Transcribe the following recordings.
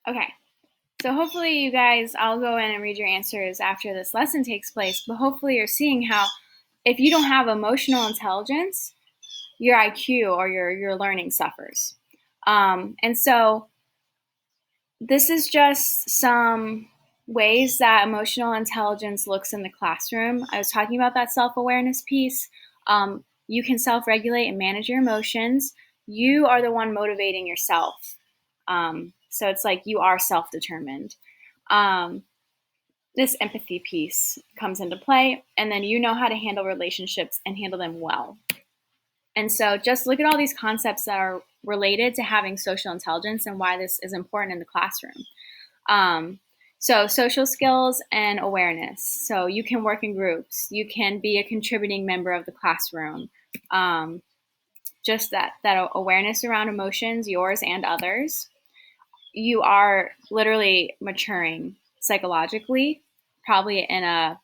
Okay, so hopefully you guys, I'll go in and read your answers after this lesson takes place, but hopefully you're seeing how if you don't have emotional intelligence, your IQ or your learning suffers. And so this is just some ways that emotional intelligence looks in the classroom. I was talking about that self-awareness piece. You can self-regulate and manage your emotions. You are the one motivating yourself. So it's like you are self-determined. Um, this empathy piece comes into play, and then you know how to handle relationships and handle them well. And so just look at all these concepts that are related to having social intelligence and why this is important in the classroom. Um, so social skills and awareness. So you can work in groups. You can be a contributing member of the classroom. Um, just that awareness around emotions, yours and others. You are literally maturing psychologically, probably in a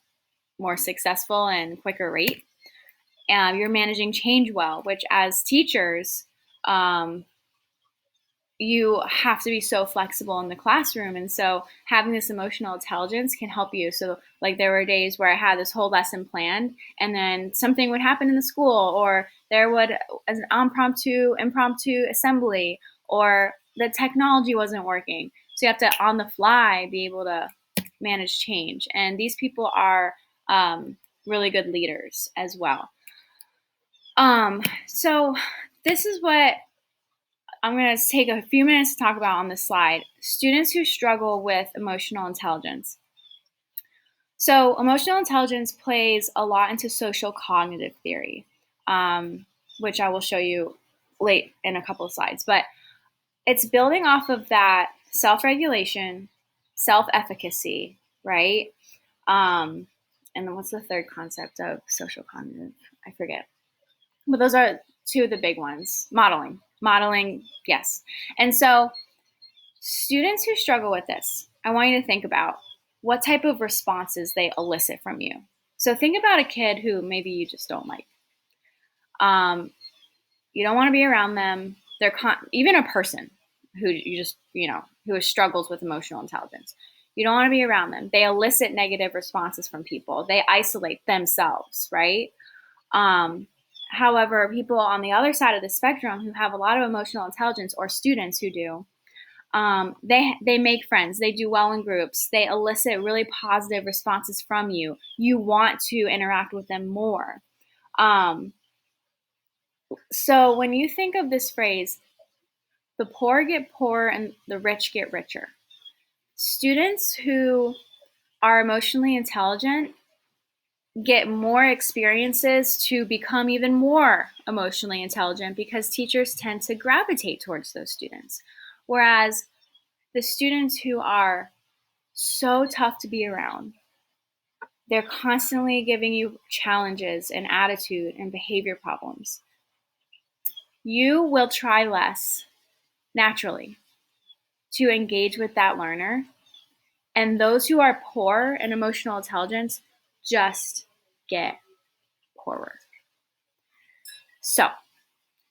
more successful and quicker rate. You're managing change well, which as teachers, um, you have to be so flexible in the classroom. And so having this emotional intelligence can help you. So like there were days where I had this whole lesson planned and then something would happen in the school, or there would as an impromptu assembly, or the technology wasn't working. So you have to on the fly be able to manage change. And these people are really good leaders as well. So this is what I'm going to take a few minutes to talk about on this slide. Students who struggle with emotional intelligence. So emotional intelligence plays a lot into social cognitive theory, which I will show you late in a couple of slides. But it's building off of that self-regulation, self-efficacy, right? And then what's the third concept of social cognitive? I forget. But those are two of the big ones. Modeling, yes. And so students who struggle with this, I want you to think about what type of responses they elicit from you. So think about a kid who maybe you just don't like. You don't want to be around them. Even a person who you just, who struggles with emotional intelligence. You don't want to be around them. They elicit negative responses from people. They isolate themselves, right? However, people on the other side of the spectrum who have a lot of emotional intelligence, or students who do, they make friends. They do well in groups. They elicit really positive responses from you. You want to interact with them more. So when you think of this phrase, the poor get poorer and the rich get richer, students who are emotionally intelligent get more experiences to become even more emotionally intelligent because teachers tend to gravitate towards those students. Whereas the students who are so tough to be around, they're constantly giving you challenges and attitude and behavior problems. You will try less naturally to engage with that learner. And those who are poor in emotional intelligence just get poorer. So,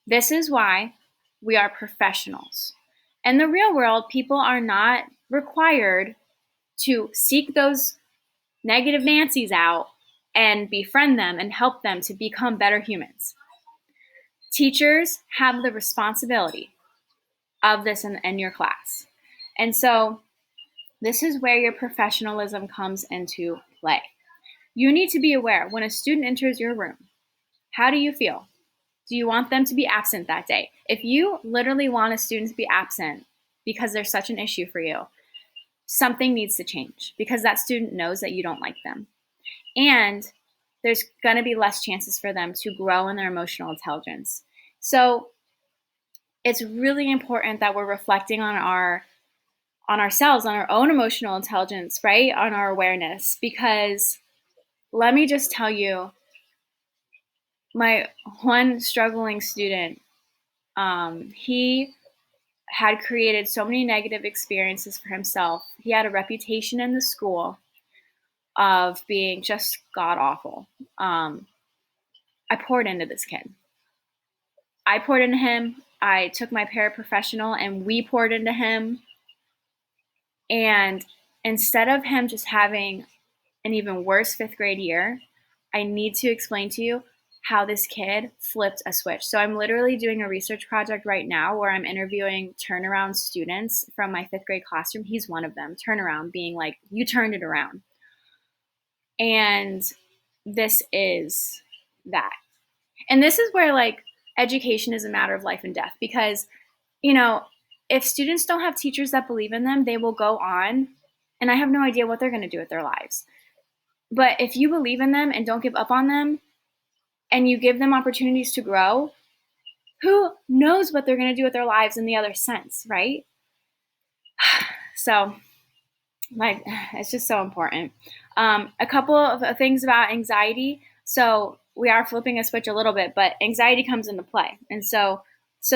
this is why we are professionals. In the real world, people are not required to seek those negative Nancy's out and befriend them and help them to become better humans. Teachers have the responsibility of this in your class. And so this is where your professionalism comes into play. You need to be aware when a student enters your room, how do you feel? Do you want them to be absent that day? If you literally want a student to be absent because there's such an issue for you, something needs to change because that student knows that you don't like them. And there's going to be less chances for them to grow in their emotional intelligence. So it's really important that we're reflecting on ourselves, on our own emotional intelligence, right? On our awareness, because let me just tell you, my one struggling student, he had created so many negative experiences for himself. He had a reputation in the school of being just god awful. I poured into this kid. I poured into him. I took my paraprofessional and we poured into him. And instead of him just having an even worse fifth grade year, I need to explain to you how this kid flipped a switch. So I'm literally doing a research project right now where I'm interviewing turnaround students from my fifth grade classroom. He's one of them. Turnaround being like, you turned it around. And this is that. And this is where like education is a matter of life and death, because, you know, if students don't have teachers that believe in them, they will go on, and I have no idea what they're going to do with their lives. But if you believe in them and don't give up on them, and you give them opportunities to grow, who knows what they're going to do with their lives in the other sense, right? So, like, it's just so important. A couple of things about anxiety. So we are flipping a switch a little bit, but anxiety comes into play, and so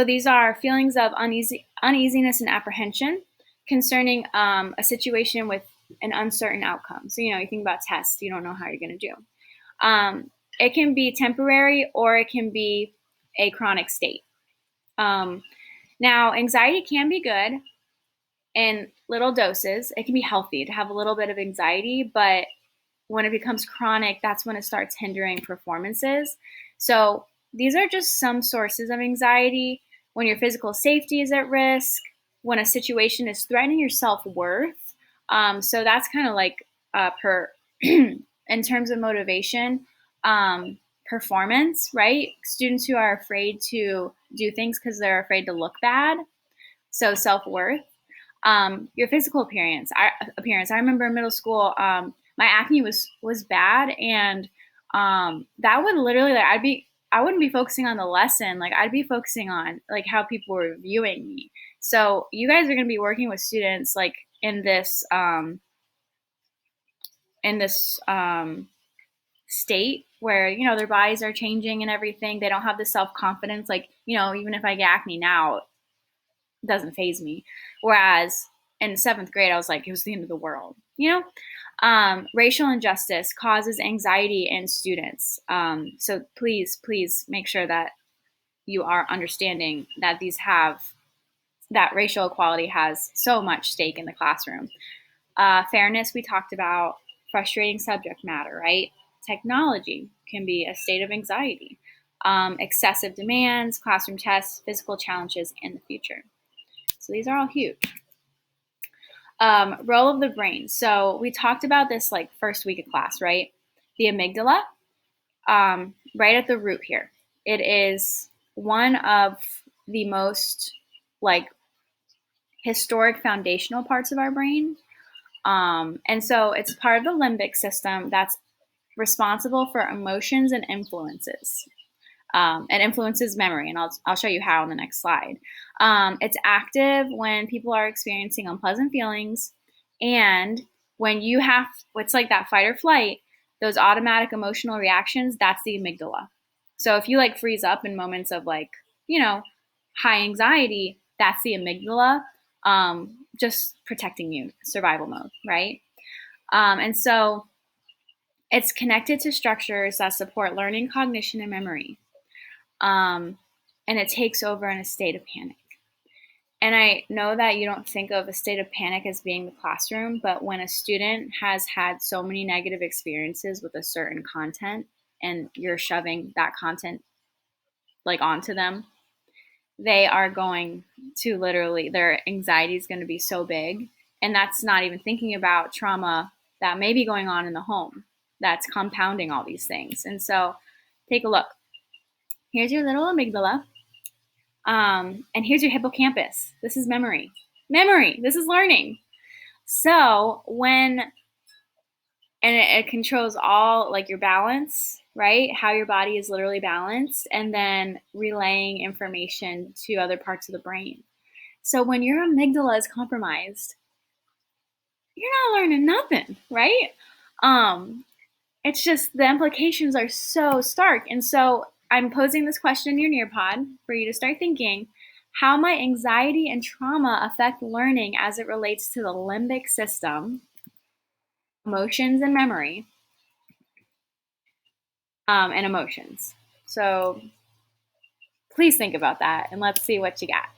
these are feelings of uneasiness and apprehension concerning a situation with an uncertain outcome. So you think about tests, you don't know how you're going to do. It can be temporary or it can be a chronic state. Now, anxiety can be good in little doses. It can be healthy to have a little bit of anxiety, but when it becomes chronic, that's when it starts hindering performances. So these are just some sources of anxiety. When your physical safety is at risk, when a situation is threatening your self-worth. So that's kind of like in terms of motivation, performance, right? Students who are afraid to do things because they're afraid to look bad. So self-worth. Your physical appearance. I remember in middle school, my acne was bad, and that would literally like I wouldn't be focusing on the lesson, like I'd be focusing on like how people were viewing me. So you guys are going to be working with students like in this state where their bodies are changing and everything. They don't have the self-confidence, like even if I get acne now, it doesn't faze me. Whereas in seventh grade, I was like, it was the end of the world. Racial injustice causes anxiety in students. So please make sure that you are understanding that that racial equality has so much stake in the classroom. Fairness, we talked about. Frustrating subject matter, right? Technology can be a state of anxiety. Excessive demands, classroom tests, physical challenges in the future. So these are all huge. Role of the brain. So we talked about this like first week of class, right? The amygdala, right at the root here. It is one of the most like historic foundational parts of our brain. And so it's part of the limbic system that's responsible for emotions and influences. And influences memory, and I'll show you how in the next slide. It's active when people are experiencing unpleasant feelings, and when it's like that fight or flight, those automatic emotional reactions, that's the amygdala. So if you like freeze up in moments of like, high anxiety, that's the amygdala, just protecting you, survival mode, right? And so it's connected to structures that support learning, cognition, and memory. And it takes over in a state of panic. And I know that you don't think of a state of panic as being the classroom, but when a student has had so many negative experiences with a certain content and you're shoving that content like onto them, they are going to literally, their anxiety is going to be so big. And that's not even thinking about trauma that may be going on in the home that's compounding all these things. And so take a look. Here's your little amygdala. And here's your hippocampus. This is memory. Memory. This is learning. So it controls all like your balance, right? How your body is literally balanced, and then relaying information to other parts of the brain. So when your amygdala is compromised, you're not learning nothing, right? It's just the implications are so stark. And so I'm posing this question in your Nearpod for you to start thinking, how might anxiety and trauma affect learning as it relates to the limbic system, emotions and memory, and emotions? So please think about that, and let's see what you got.